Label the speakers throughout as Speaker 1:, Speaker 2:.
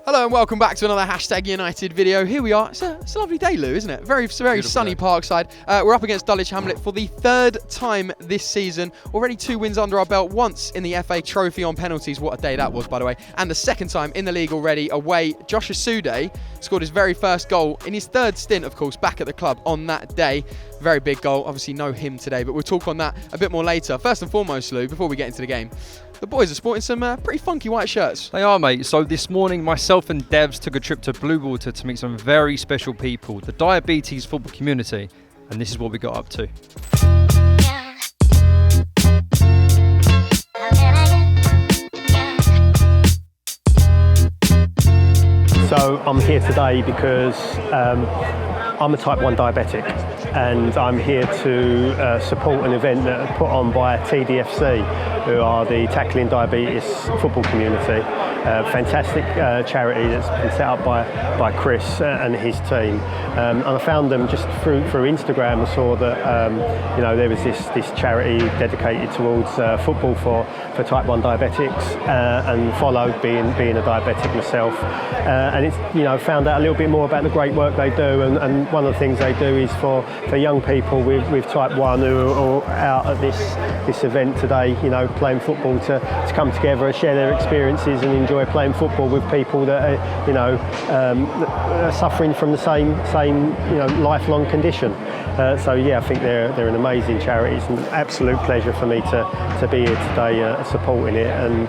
Speaker 1: Hello and welcome back to another Hashtag United video. Here we are. It's a lovely day, Lou, isn't it? Very sunny Parkside. We're up against Dulwich Hamlet for the third time this season. Already 2 wins under our belt, once in the FA Trophy on penalties. What a day that was, by the way. And the second time in the league already away. Josh Asude scored his very first goal in his third stint, of course, back at the club on that day. Very big goal. Obviously no him today, but we'll talk on that a bit more later. First and foremost, Lou, before we get into the game, the boys are sporting some pretty funky white shirts.
Speaker 2: They are, mate. So this morning, myself and Devs took a trip to Bluewater to meet some very special people, the diabetes football community, and this is what we got up to.
Speaker 3: So I'm here today because I'm a type 1 diabetic, and I'm here to support an event that is put on by TDFC, who are the Tackling Diabetes Football Community. Fantastic charity that's been set up by Chris and his team. And I found them just through Instagram. I saw that there was this charity dedicated towards football for type 1 diabetics, and followed being a diabetic myself. And it's found out a little bit more about the great work they do, and one of the things they do is for young people with type 1 who are out at this event today, playing football, to come together and share their experiences and enjoy playing football with people that are suffering from the same lifelong condition. So yeah, I think they're an amazing charity. It's an absolute pleasure for me to be here today supporting it, and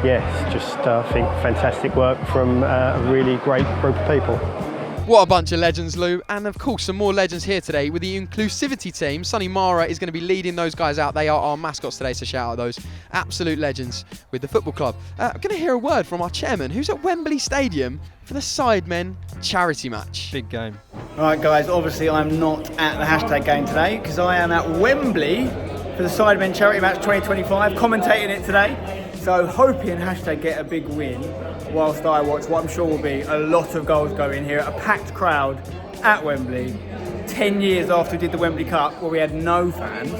Speaker 3: it's just I think fantastic work from a really great group of people.
Speaker 1: What a bunch of legends, Lou, and of course some more legends here today with the inclusivity team. Sonny Mara is going to be leading those guys out. They are our mascots today, so shout out those absolute legends with the football club. I'm going to hear a word from our chairman, who's at Wembley Stadium for the Sidemen charity match.
Speaker 2: Big game.
Speaker 4: Right guys, obviously I'm not at the hashtag game today because I am at Wembley for the Sidemen charity match 2025, commentating it today. So hoping hashtag get a big win whilst I watch what I'm sure will be a lot of goals going here. A packed crowd at Wembley. 10 years after we did the Wembley Cup where we had no fans,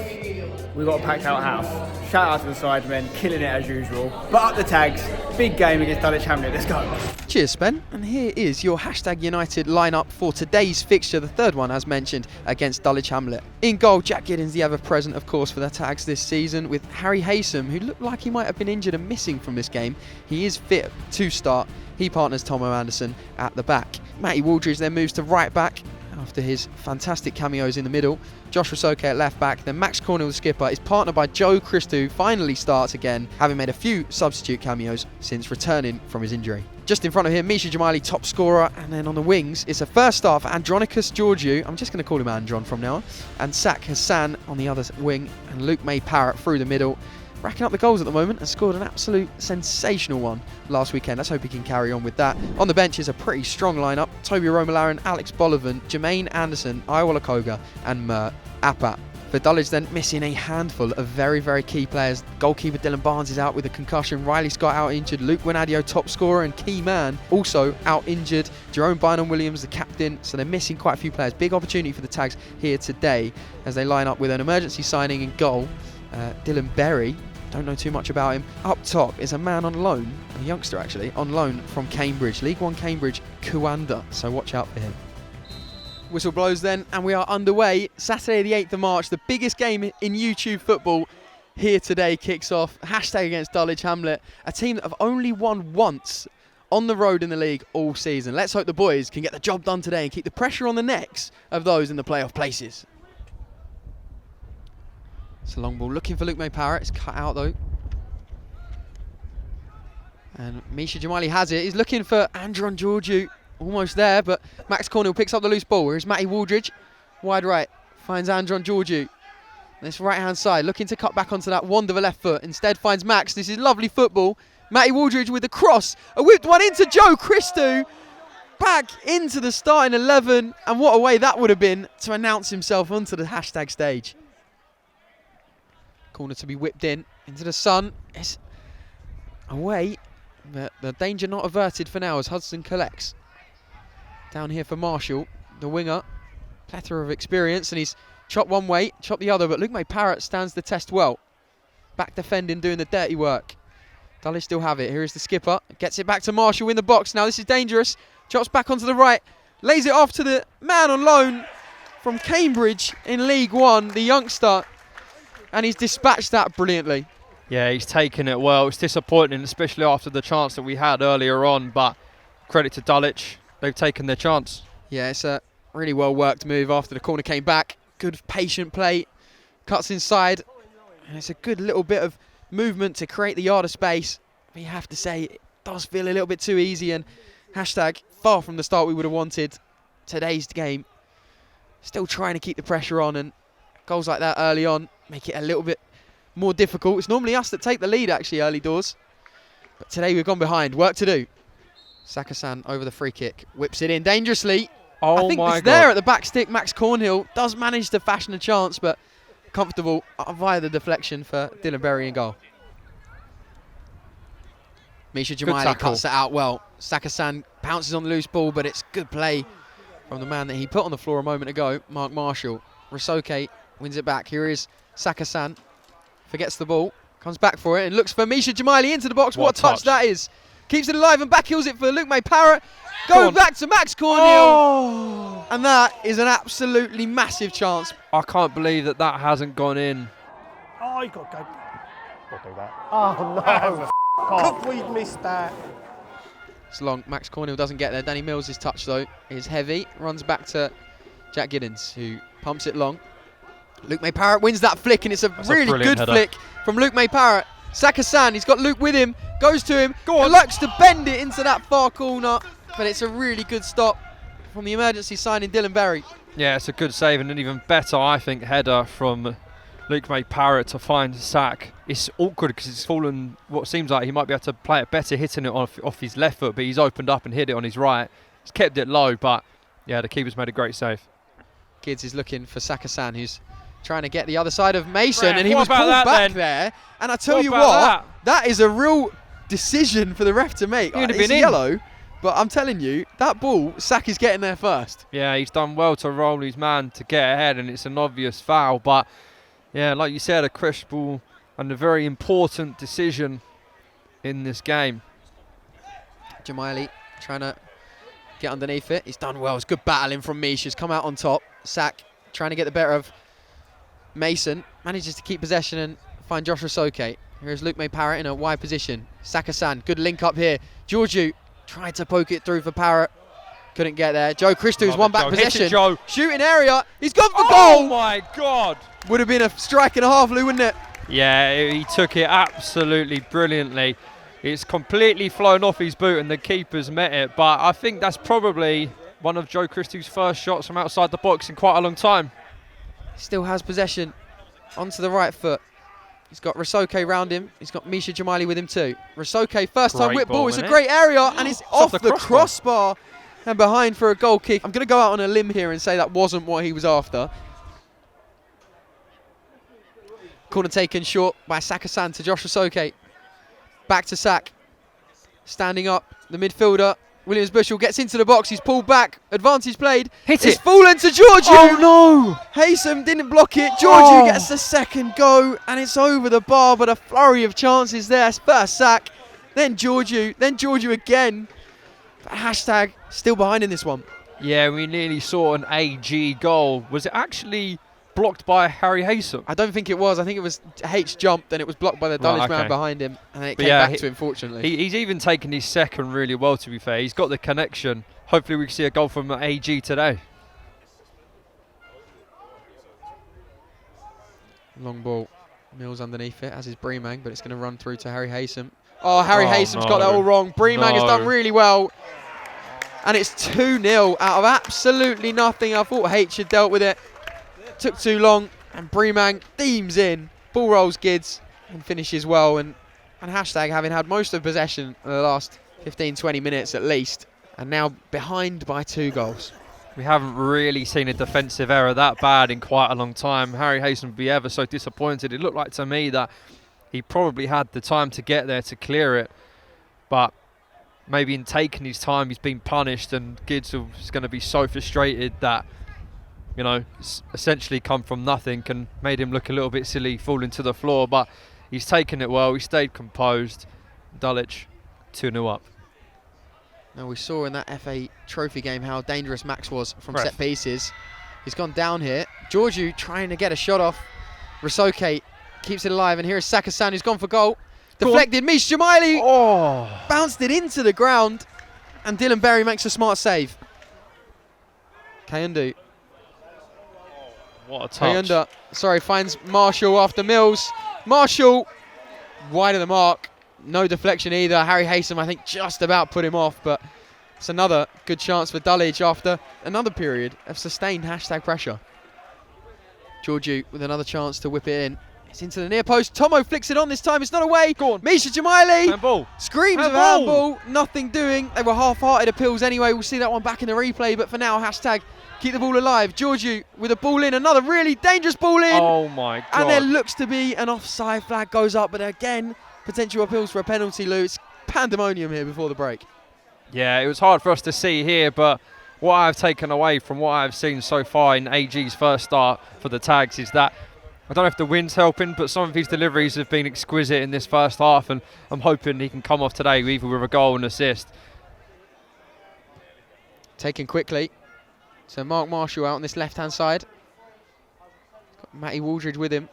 Speaker 4: we got a packed out house. Shout out to the Sidemen, killing it as usual. But up the tags, big game against Dulwich Hamlet, let's go.
Speaker 1: Cheers, Spen. And here is your Hashtag United lineup for today's fixture, the third one as mentioned, against Dulwich Hamlet. In goal, Jack Giddens, the ever present, of course, for the tags this season, with Harry Haysom, who looked like he might have been injured and missing from this game. He is fit to start. He partners Tomo Anderson at the back. Matty Waldridge then moves to right back after his fantastic cameos in the middle. Josh Rosoke at left back, then Max Cornell, the skipper, is partnered by Joe Christou, finally starts again, having made a few substitute cameos since returning from his injury. Just in front of him, Misha Jamali, top scorer, and then on the wings, it's a first start for Andronicus Georgiou, I'm just going to call him Andron from now on, and Sak Hassan on the other wing, and Luke May Parrott through the middle, racking up the goals at the moment and scored an absolute sensational one last weekend. Let's hope he can carry on with that. On the bench is a pretty strong lineup. Toby Romalaran, Alex Bolivan, Jermaine Anderson, Iowa Koga and Mert Apat. For Dulwich then missing a handful of very, very key players. Goalkeeper Dylan Barnes is out with a concussion. Riley Scott out injured. Luke Winadio, top scorer and key man, also out injured. Jerome Bynum-Williams, the captain. So they're missing quite a few players. Big opportunity for the Tags here today as they line up with an emergency signing in goal. Dylan Berry, don't know too much about him. Up top is a man on loan, a youngster actually, on loan from Cambridge, League One Cambridge, Kuanda, so watch out for him. Whistle blows then, and we are underway. Saturday the 8th of March, the biggest game in YouTube football here today kicks off. Hashtag against Dulwich Hamlet, a team that have only won once on the road in the league all season. Let's hope the boys can get the job done today and keep the pressure on the necks of those in the playoff places. It's a long ball, looking for Luke May Parrott. It's cut out though. And Misha Jamali has it. He's looking for Andron Georgiou. Almost there, but Max Cornell picks up the loose ball. Here's Matty Waldridge. Wide right. Finds Andron Georgiou. This right hand side, looking to cut back onto that wand of a left foot. Instead finds Max. This is lovely football. Matty Waldridge with the cross. A whipped one into Joe Christou. Back into the starting 11. And what a way that would have been to announce himself onto the hashtag stage. Corner to be whipped into the sun. It's away, but the danger not averted for now as Hudson collects. Down here for Marshall, the winger, plethora of experience, and he's chopped one way, chopped the other, but Luke May Parrott stands the test well. Back defending, doing the dirty work. Dulwich still have it. Here is the skipper. Gets it back to Marshall in the box. Now this is dangerous. Chops back onto the right. Lays it off to the man on loan from Cambridge in League One, the youngster. And he's dispatched that brilliantly.
Speaker 2: Yeah, he's taken it well. It's disappointing, especially after the chance that we had earlier on. But credit to Dulwich. They've taken their chance.
Speaker 1: Yeah, it's a really well worked move after the corner came back. Good patient play. Cuts inside. And it's a good little bit of movement to create the yard of space. But you have to say, it does feel a little bit too easy, and hashtag far from the start we would have wanted. Today's game, still trying to keep the pressure on, and goals like that early on make it a little bit more difficult. It's normally us that take the lead actually early doors, but today we've gone behind. Work to do. Sakasan over the free kick, whips it in dangerously.
Speaker 2: Oh,
Speaker 1: I think
Speaker 2: my
Speaker 1: it's
Speaker 2: God.
Speaker 1: there at the back stick. Max Cornhill does manage to fashion a chance, but comfortable via the deflection for Dylan Berry in goal. Misha Jamali cuts it out well. Sakasan pounces on the loose ball, but it's good play from the man that he put on the floor a moment ago, Mark Marshall. Risoke wins it back. Here is Sakasan. Forgets the ball. Comes back for it and looks for Misha Jamali into the box. What a touch that is. Keeps it alive and backheels it for Luke May Parrott. Going back to Max Cornhill.
Speaker 2: Oh.
Speaker 1: And that is an absolutely massive chance.
Speaker 2: I can't believe that that hasn't gone in.
Speaker 3: Oh, you got to go. Got to do that. Oh, no. Could we missed that?
Speaker 1: It's long. Max Cornhill doesn't get there. Danny Mills' touch, though, is heavy. Runs back to Jack Giddens, who pumps it long. Luke May Parrott wins that flick, and it's a really good flick from Luke May Parrott. Sakasan, he's got Luke with him, goes to him, likes to bend it into that far corner, but it's a really good stop from the emergency signing Dylan Berry.
Speaker 2: Yeah, it's a good save, and an even better, I think, header from Luke May Parrott to find Sack. It's awkward because it's fallen, what seems like he might be able to play it better, hitting it off his left foot, but he's opened up and hit it on his right. He's kept it low, but yeah, the keeper's made a great save.
Speaker 1: Gids is looking for Sakasan, who's trying to get the other side of Mason, and he was pulled back there. And I tell you what, that is a real decision for the ref to make. It's yellow, but I'm telling you, that ball, Sack is getting there first.
Speaker 2: Yeah, he's done well to roll his man to get ahead, and it's an obvious foul. But yeah, like you said, a crucial and a very important decision in this game.
Speaker 1: Jamali trying to get underneath it. He's done well. It's good battling from Mish. He's come out on top. Sack trying to get the better of Mason. Manages to keep possession and find Josh Risoke. Here's Luke May Parrott in a wide position. Sakasan, good link up here. Georgiou tried to poke it through for Parrott. Couldn't get there. Joe Christou's won back possession.
Speaker 2: Joe.
Speaker 1: Shooting area. He's gone for goal.
Speaker 2: Oh my God.
Speaker 1: Would have been a strike and a half, Lou, wouldn't it?
Speaker 2: Yeah, he took it absolutely brilliantly. It's completely flown off his boot and the keeper's met it. But I think that's probably one of Joe Christou's first shots from outside the box in quite a long time.
Speaker 1: Still has possession onto the right foot. He's got Risoke round him. He's got Misha Jamali with him too. Risoke, first time whip ball. It's a great area, and it's off the crossbar and behind for a goal kick. I'm going to go out on a limb here and say that wasn't what he was after. Corner taken short by Sakasan to Josh Risoke. Back to Sack. Standing up, the midfielder. Williams Bushell gets into the box. He's pulled back. Advantage played. It's fallen to Georgiou.
Speaker 2: Oh no!
Speaker 1: Haysom didn't block it. Georgiou gets the second go, and it's over the bar, but a flurry of chances there. First Sack, then Georgiou again. But hashtag still behind in this one.
Speaker 2: Yeah, we nearly saw an AG goal. Was it actually blocked by Harry Haysom?
Speaker 1: I don't think it was. I think it was H jumped and it was blocked by the Dulwich man behind him, and then it came back to him, fortunately.
Speaker 2: He's even taken his second really well, to be fair. He's got the connection. Hopefully we can see a goal from AG today.
Speaker 1: Long ball. Mills underneath it, as is Breemang, but it's going to run through to Harry Haysom. Oh, Harry Haysom's got that all wrong. Breemang has done really well. And it's 2-0 out of absolutely nothing. I thought H had dealt with it. Took too long, and Breemang deems in. Ball rolls Gids and finishes well. And hashtag having had most of possession in the last 15-20 minutes at least, and now behind by 2 goals.
Speaker 2: We haven't really seen a defensive error that bad in quite a long time. Harry Haysom would be ever so disappointed. It looked like to me that he probably had the time to get there to clear it, but maybe in taking his time he's been punished, and Gids is going to be so frustrated that, you know, essentially come from nothing and made him look a little bit silly falling to the floor. But he's taken it well, he stayed composed. Dulwich 2-0 up.
Speaker 1: Now we saw in that FA Trophy game how dangerous Max was from
Speaker 2: Ref.
Speaker 1: set pieces. He's gone down here. Georgiou trying to get a shot off. Rasoke keeps it alive, and here is Sakasan who's gone for goal. Deflected, Mish Jamaili bounced it into the ground, and Dylan Berry makes a smart save. Kayundu.
Speaker 2: What a touch.
Speaker 1: Kayunda, sorry, finds Marshall after Mills. Marshall wide of the mark. No deflection either. Harry Haysom, I think, just about put him off, but it's another good chance for Dulwich after another period of sustained pressure. Georgiou with another chance to whip it in. It's into the near post. Tomo flicks it on this time. It's not away.
Speaker 2: Go on.
Speaker 1: Misha Jamaili
Speaker 2: Handball.
Speaker 1: screams of handball. Nothing doing. They were half-hearted appeals anyway. We'll see that one back in the replay, but for now, keep the ball alive. Georgiou with a ball in. Another really dangerous ball in.
Speaker 2: Oh my God.
Speaker 1: And there looks to be an offside flag goes up, but again, potential appeals for a penalty, Lou. It's pandemonium here before the break.
Speaker 2: Yeah, it was hard for us to see here, but what I've taken away from what I've seen so far in AG's first start for the Tags is that I don't know if the wind's helping, but some of his deliveries have been exquisite in this first half, and I'm hoping he can come off today either with a goal and assist.
Speaker 1: Taken quickly. So Mark Marshall out on this left-hand side. Got Matty Waldridge with him.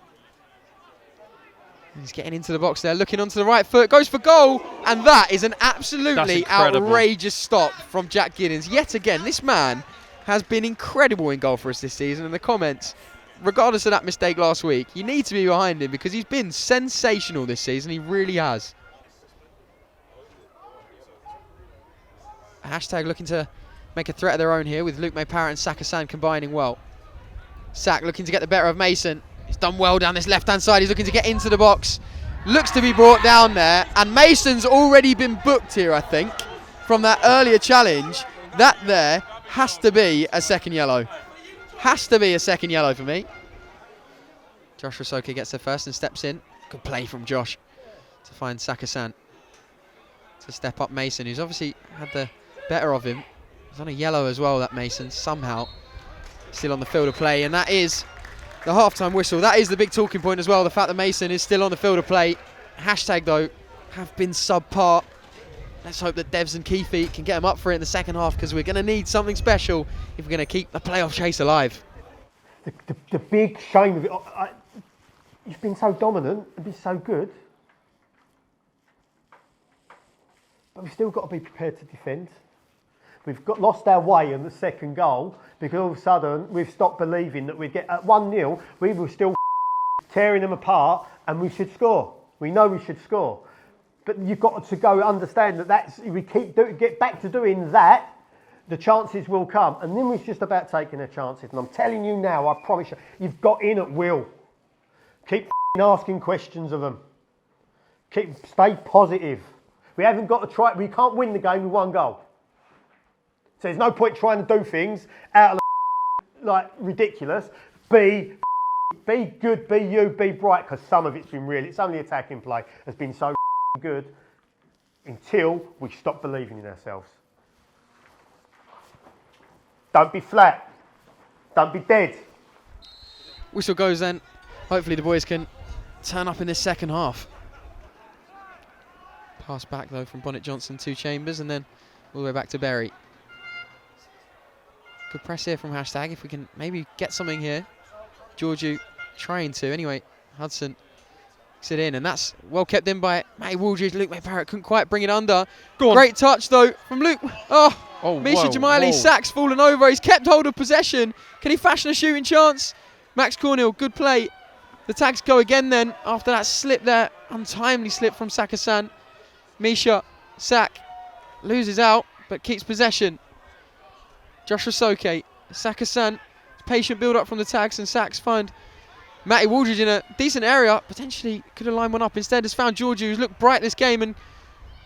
Speaker 1: He's getting into the box there, looking onto the right foot, goes for goal, and that is an absolutely outrageous stop from Jack Giddens. Yet again, this man has been incredible in goal for us this season, and the comments, regardless of that mistake last week, you need to be behind him because he's been sensational this season. He really has. Hashtag looking to make a threat of their own here with Luke May-Parrott and Sakasan combining well. Sak looking to get the better of Mason. He's done well down this left-hand side. He's looking to get into the box. Looks to be brought down there. And Mason's already been booked here, I think, from that earlier challenge. That there has to be a second yellow. Has to be a second yellow for me. Josh Rasoke gets there first and steps in. Good play from Josh to find Sakasan. To step up Mason, who's obviously had the better of him. He's on a yellow as well, that Mason, somehow. Still on the field of play, and that is the half-time whistle. That is the big talking point as well, the fact that Mason is still on the field of play. Hashtag, though, have been subpar. Let's hope that Devs and Keefe can get them up for it in the second half, because we're going to need something special if we're going to keep the playoff chase alive.
Speaker 3: The big shame of it, you've been so dominant and been so good, but we've still got to be prepared to defend. We've lost our way in the second goal because all of a sudden we've stopped believing that we'd get at 1-0. We were still tearing them apart, and we should score. We know we should score, but you've got to go understand that we get back to doing that. The chances will come, and then it's just about taking the chances. And I'm telling you now, I promise you, you've got in at will. Keep asking questions of them. Stay positive. We haven't got to try. We can't win the game with one goal. So there's no point trying to do things out of like ridiculous. Be good, be you, be bright, because some of it's only attacking play has been so good until we stop believing in ourselves. Don't be flat. Don't be dead.
Speaker 1: Whistle goes then. Hopefully the boys can turn up in this second half. Pass back though from Bonnet Johnson to Chambers, and then all the way back to Berry. Good press here from Hashtag if we can maybe get something here. Georgiou trying to. Anyway, Hudson sit in, and that's well kept in by Matty Waldridge. Luke May-Parrott couldn't quite bring it under. Great touch though from Luke. Misha Jamaili. Sack's fallen over. He's kept hold of possession. Can he fashion a shooting chance? Max Cornell, good play. The Tags go again then after that slip there. Untimely slip from Sakasan. Misha, Sak loses out but keeps possession. Josh Rasoke, Sakasan, patient build up from the Tags, and Saks find Matty Waldridge in a decent area. Potentially could have lined one up. Instead has found Georgiou, who's looked bright this game, and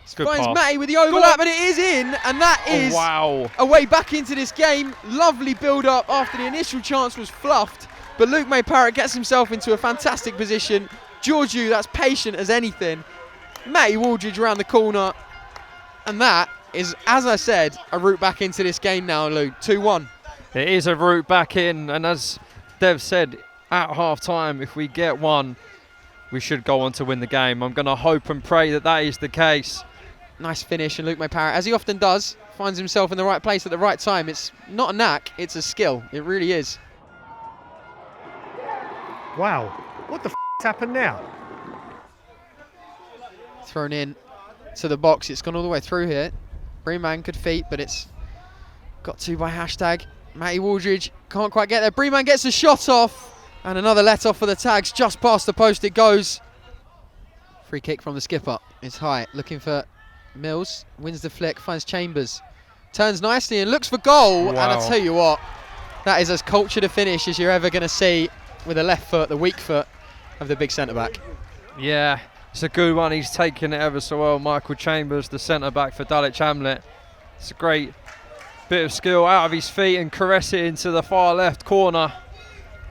Speaker 1: finds Matty with the overlap, and it is in, and that is a way back into this game. Lovely build up after the initial chance was fluffed, but Luke May-Parrott gets himself into a fantastic position. Georgiou, that's patient as anything. Matty Waldridge around the corner, and that is, as I said, a route back into this game now, Lou. 2-1.
Speaker 2: It is a route back in, and as Dev said, at half-time, if we get one, we should go on to win the game. I'm going to hope and pray that that is the case.
Speaker 1: Nice finish, and Luke Mayparrott, as he often does, finds himself in the right place at the right time. It's not a knack, it's a skill. It really is.
Speaker 3: Wow, what the f***'s happened now?
Speaker 1: Thrown in to the box. It's gone all the way through here. Breeman could feet, but it's got to by hashtag. Matty Waldridge can't quite get there. Breeman gets a shot off, and another let off for the tags. Just past the post it goes. Free kick from the skipper. It's high, looking for Mills. Wins the flick, finds Chambers. Turns nicely and looks for goal.
Speaker 2: Wow.
Speaker 1: And I tell you what, that is as cultured a finish as you're ever going to see with the left foot, the weak foot of the big centre-back.
Speaker 2: Yeah, it's a good one. He's taken it ever so well. Michael Chambers, the centre-back for Dulwich Hamlet. It's a great bit of skill out of his feet and caress it into the far left corner.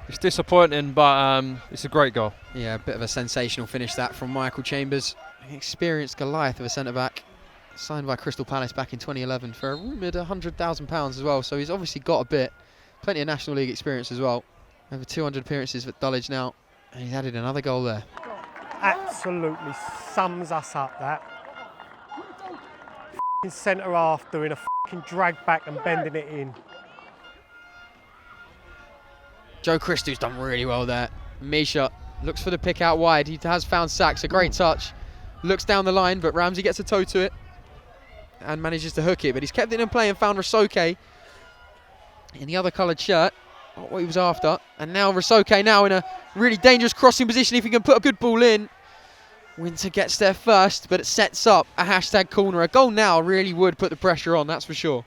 Speaker 2: It's disappointing, but it's a great goal.
Speaker 1: Yeah, a bit of a sensational finish that from Michael Chambers. An experienced Goliath of a centre-back, signed by Crystal Palace back in 2011 for a rumoured £100,000 as well, so he's obviously got a bit. Plenty of National League experience as well. Over 200 appearances for Dulwich now, and he's added another goal there.
Speaker 3: Absolutely sums us up, that. F***ing centre half doing a f***ing drag back and bending it in.
Speaker 1: Joe Christou's done really well there. Misha looks for the pick out wide. He has found Sachs, a great touch. Looks down the line, but Ramsey gets a toe to it and manages to hook it. But he's kept it in play and found Rasoke in the other coloured shirt. Not what he was after. And now Rasoke now in a really dangerous crossing position if he can put a good ball in. Winter gets there first, but it sets up a hashtag corner. A goal now really would put the pressure on, that's for sure.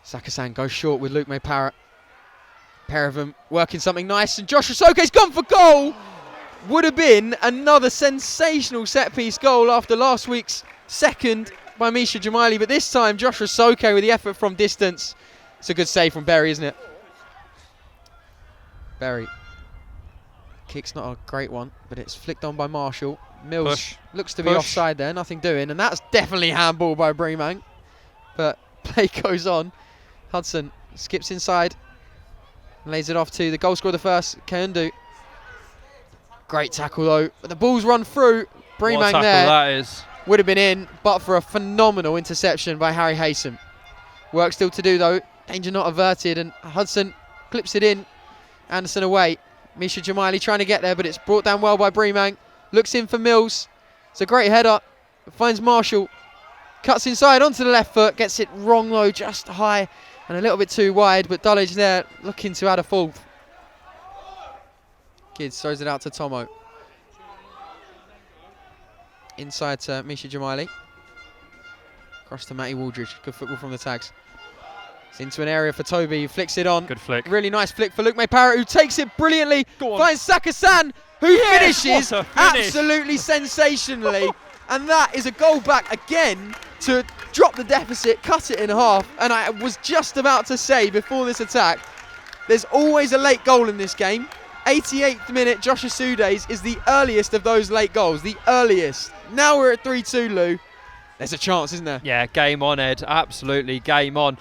Speaker 1: Sakasan goes short with Luke Mayparrott. Pair of them working something nice, and Josh Rasoke's gone for goal. Would have been another sensational set-piece goal after last week's second by Misha Jamaili, but this time Josh Rasoke with the effort from distance. It's a good save from Berry, isn't it? Berry. Kick's not a great one, but it's flicked on by Marshall. Mills looks to be offside there, nothing doing, and that's definitely handball by Breeman. But play goes on. Hudson skips inside, lays it off to the goal scorer, the first, Kandu. Great tackle though, but the ball's run through. Breeman there
Speaker 2: that is.
Speaker 1: Would have been in, but for a phenomenal interception by Harry Haysom. Work still to do though, danger not averted, and Hudson clips it in. Anderson away. Misha Jamaili trying to get there, but it's brought down well by Breeman. Looks in for Mills. It's a great header. Finds Marshall. Cuts inside onto the left foot. Gets it wrong though, just high and a little bit too wide, but Dulwich there looking to add a fourth. Gids throws it out to Tomo. Inside to Misha Jamaili. Across to Matty Waldridge. Good football from the tags. It's into an area for Toby, who flicks it on.
Speaker 2: Good flick.
Speaker 1: Really nice flick for Luke Mayparrott, who takes it brilliantly. Finds Sakasan, who finishes absolutely sensationally. And that is a goal back again to drop the deficit, cut it in half. And I was just about to say before this attack, there's always a late goal in this game. 88th minute, Josh Asudes is the earliest of those late goals, the earliest. Now we're at 3-2, Lou. There's a chance, isn't there?
Speaker 2: Yeah, game on, Ed. Absolutely game on.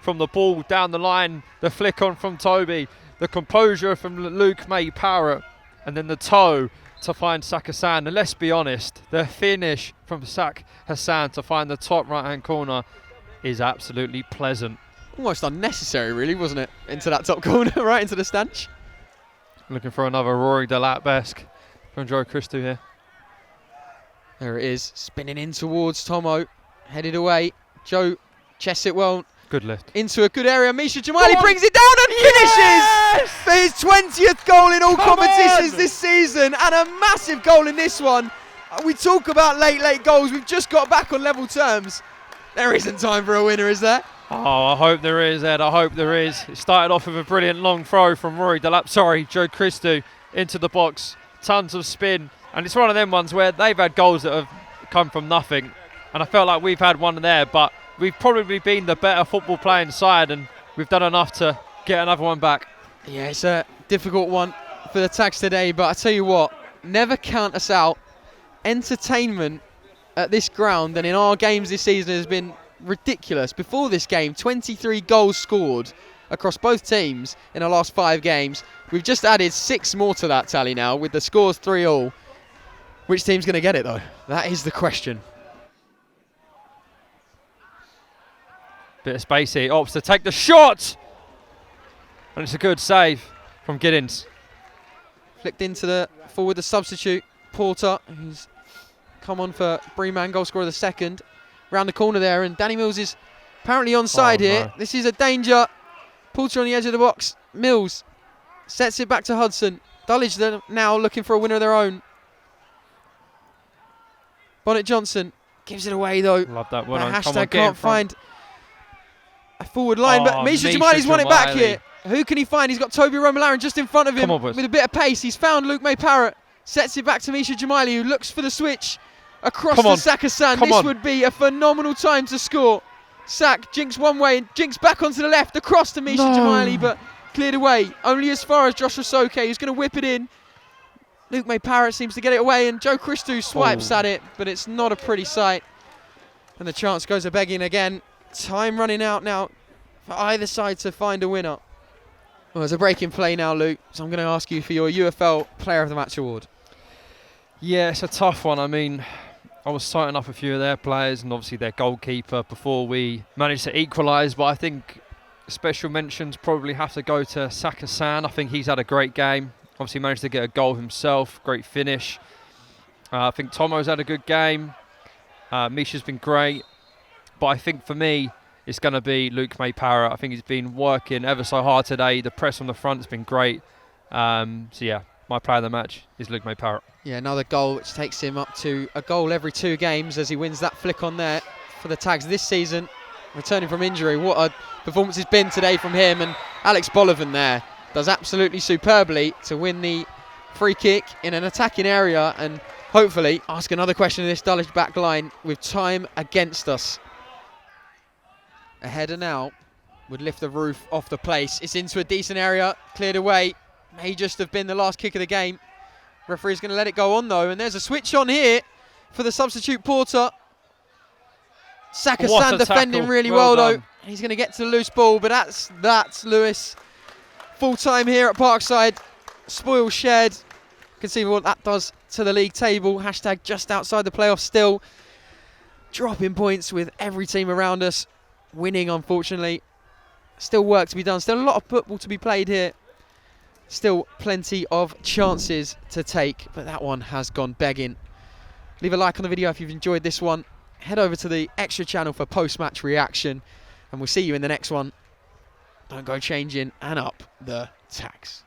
Speaker 2: From the ball down the line, the flick on from Toby, the composure from Luke Mayparrott, and then the toe to find Sakasan. And let's be honest, the finish from Sak Hassan to find the top right-hand corner is absolutely pleasant.
Speaker 1: Almost unnecessary, really, wasn't it? Into that top corner, right into the stanch.
Speaker 2: Looking for another Rory Delap-esque from Joe Christou here.
Speaker 1: There it is, spinning in towards Tomo, headed away. Joe chests it well.
Speaker 2: Good lift.
Speaker 1: Into a good area. Misha Jamaili brings it down and finishes for his 20th goal in all competitions this season, and a massive goal in this one. We talk about late goals. We've just got back on level terms. There isn't time for a winner, is there?
Speaker 2: Oh, I hope there is, Ed. I hope there is. It started off with a brilliant long throw from Joe Christou into the box. Tons of spin. And it's one of them ones where they've had goals that have come from nothing. And I felt like we've had one there, but we've probably been the better football playing side, and we've done enough to get another one back.
Speaker 1: Yeah, it's a difficult one for the tags today, but I tell you what, never count us out. Entertainment at this ground and in our games this season has been ridiculous. Before this game, 23 goals scored, across both teams in the last 5 games. We've just added 6 more to that tally now with the scores 3-all. Which team's going to get it though? That is the question.
Speaker 2: Bit of space here. Opts to take the shot! And it's a good save from Giddens.
Speaker 1: Flicked into the forward, the substitute, Porter, who's come on for Breman, goal scorer the second. Round the corner there, and Danny Mills is apparently onside here.
Speaker 2: No.
Speaker 1: This is a danger. Porter on the edge of the box. Mills sets it back to Hudson. Dulwich now looking for a winner of their own. Bonnet Johnson gives it away though.
Speaker 2: Love that one.
Speaker 1: Hashtag can't find a forward line, but Misha Jamali's won it back here. Who can he find? He's got Toby Romalaran just in front of him with a bit of pace. He's found Luke May-Parrott. Sets it back to Misha Jamali, who looks for the switch across the Saka-san. This would be a phenomenal time to score. Sack jinks one way and jinks back onto the left, across to Misha Jamali, but cleared away. Only as far as Joshua Soke, who's going to whip it in. Luke May-Parrott seems to get it away, and Joe Christou swipes at it, but it's not a pretty sight. And the chance goes a begging again. Time running out now for either side to find a winner. Well, there's a break in play now, Luke, so I'm going to ask you for your UFL Player of the Match award.
Speaker 2: Yeah, it's a tough one. I mean, I was citing up a few of their players and obviously their goalkeeper before we managed to equalise, but I think special mentions probably have to go to Saka-san. I think he's had a great game. Obviously managed to get a goal himself, great finish. I think Tomo's had a good game. Misha's been great. But I think for me, it's going to be Luke May-Parrott. I think he's been working ever so hard today. The press on the front has been great. So yeah, my player of the match is Luke May-Parrott.
Speaker 1: Yeah, another goal which takes him up to a goal every 2 games as he wins that flick on there for the Tags this season. Returning from injury, what a performance it's been today from him. And Alex Bolivan there does absolutely superbly to win the free kick in an attacking area and hopefully ask another question of this Dulwich back line with time against us. A header now would lift the roof off the place. It's into a decent area, cleared away. May just have been the last kick of the game. Referee's going to let it go on though, and there's a switch on here for the substitute Porter. Saka-san defending really well though. He's going to get to the loose ball, but that's Lewis. Full time here at Parkside. Spoil shared. You can see what that does to the league table. Hashtag just outside the playoffs still. Dropping points with every team around us. Winning, unfortunately. Still work to be done. Still a lot of football to be played here. Still plenty of chances to take, but that one has gone begging. Leave a like on the video if you've enjoyed this one. Head over to the extra channel for post-match reaction, and we'll see you in the next one. Don't go changing and up the Tags.